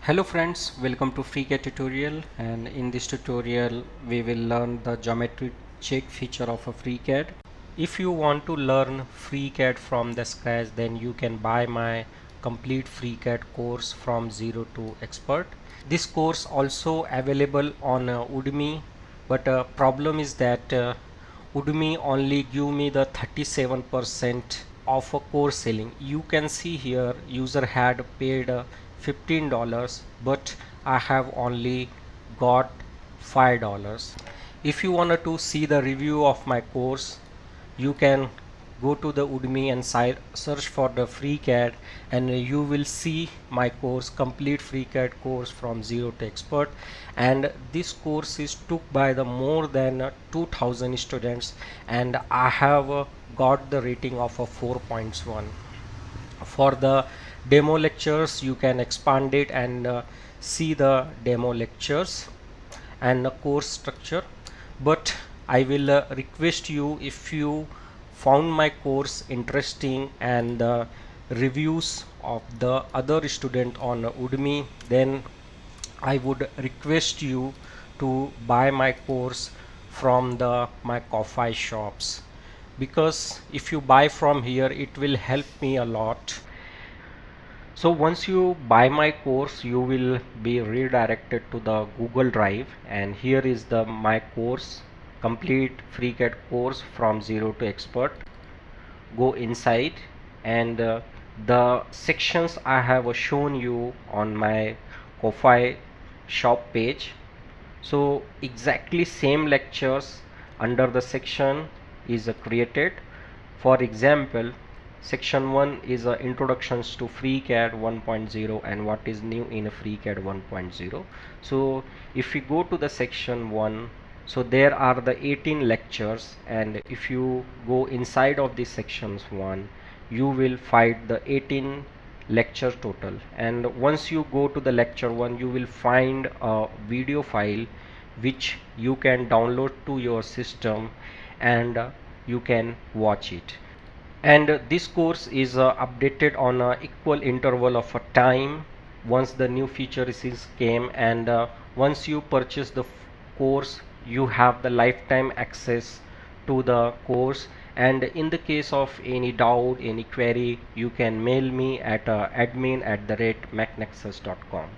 Hello friends, welcome to FreeCAD tutorial, and in this tutorial we will learn the geometry check feature of a FreeCAD. If you want to learn FreeCAD from the scratch, then you can buy my complete FreeCAD course from zero to expert. This course also available on Udemy, but problem is that Udemy only give me the 37% of a course selling. You can see here user had paid $15, but I have only got $5. If you wanted to see the review of my course, you can go to the Udemy and search for the FreeCAD, and you will see my course, complete FreeCAD course from zero to expert. And this course is took by the more than 2000 students, and I have got the rating of a 4.1. For the demo lectures, you can expand it and see the demo lectures and the course structure. But I will request you, if you found my course interesting and the reviews of the other student on Udemy, then I would request you to buy my course from the my coffee shops, because if you buy from here it will help me a lot. So once you buy my course, you will be redirected to the Google Drive, and here is the my course, complete FreeCAD course from zero to expert. Go inside, and the sections I have shown you on my Ko-Fi shop page. So exactly same lectures under the section is created. For example, section 1 is introductions to FreeCAD 1.0 and what is new in FreeCAD 1.0. So if we go to the section 1, so there are the 18 lectures, and if you go inside of the sections 1, you will find the 18 lecture total. And once you go to the lecture 1, you will find a video file which you can download to your system, and you can watch it. And this course is updated on a equal interval of a time once the new features came. And once you purchase the course, you have the lifetime access to the course. And in the case of any doubt, any query, you can mail me at admin@mechnexus.com.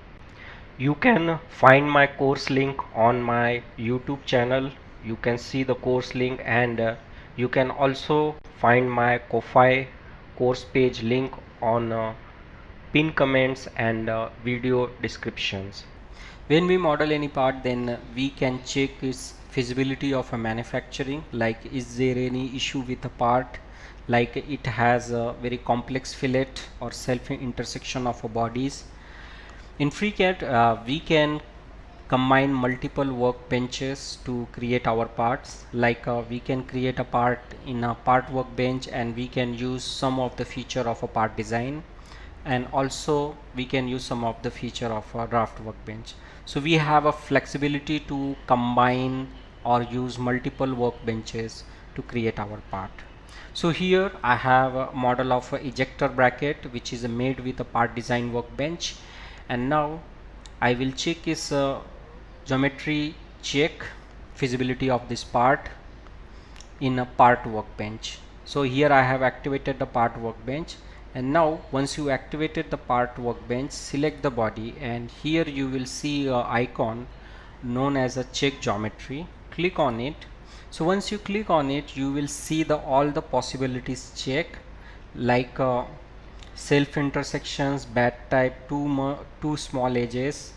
You can find my course link on my YouTube channel. You can see the course link, and you can also find my Ko-Fi course page link on pin comments and video descriptions. When we model any part, then we can check its feasibility of a manufacturing, like is there any issue with the part, like it has a very complex fillet or self intersection of bodies. In FreeCAD, we can combine multiple workbenches to create our parts. Like we can create a part in a part workbench, and we can use some of the feature of a part design, and also we can use some of the feature of a draft workbench. So we have a flexibility to combine or use multiple workbenches to create our part. So here I have a model of a ejector bracket which is made with a part design workbench, and now I will check is geometry check feasibility of this part in a part workbench. So here I have activated the part workbench, and now once you activated the part workbench, select the body, and here you will see a icon known as a check geometry. Click on it. So once you click on it, you will see the all the possibilities check, like self intersections, bad type, two small edges,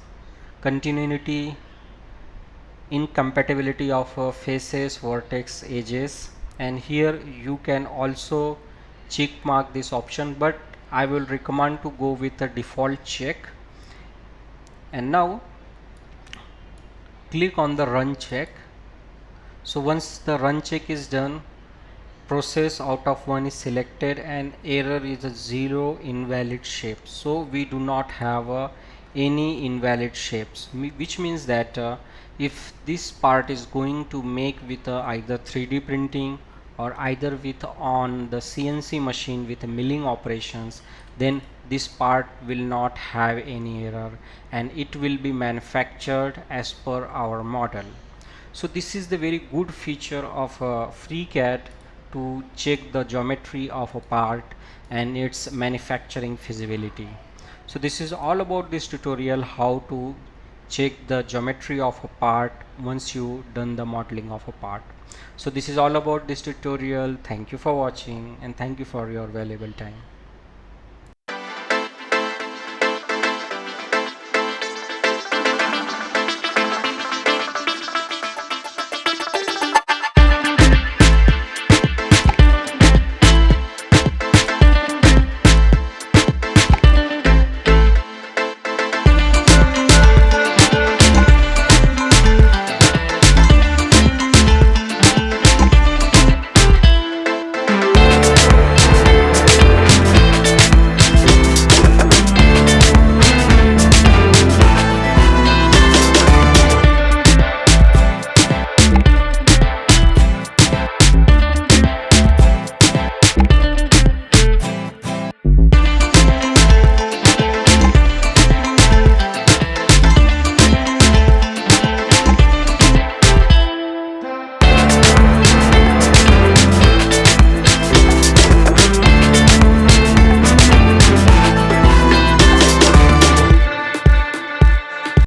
continuity, incompatibility of faces, vertex, edges. And here you can also check mark this option, but I will recommend to go with the default check. And now click on the run check. So once the run check is done, process out of 1 is selected, and error is a 0 invalid shape. So we do not have any invalid shapes, which means that if this part is going to make with either 3D printing or either with on the CNC machine with milling operations, then this part will not have any error and it will be manufactured as per our model. So this is the very good feature of FreeCAD to check the geometry of a part and its manufacturing feasibility. So this is all about this tutorial, how to check the geometry of a part once you done the modeling of a part. So this is all about this tutorial. Thank you for watching and thank you for your valuable time.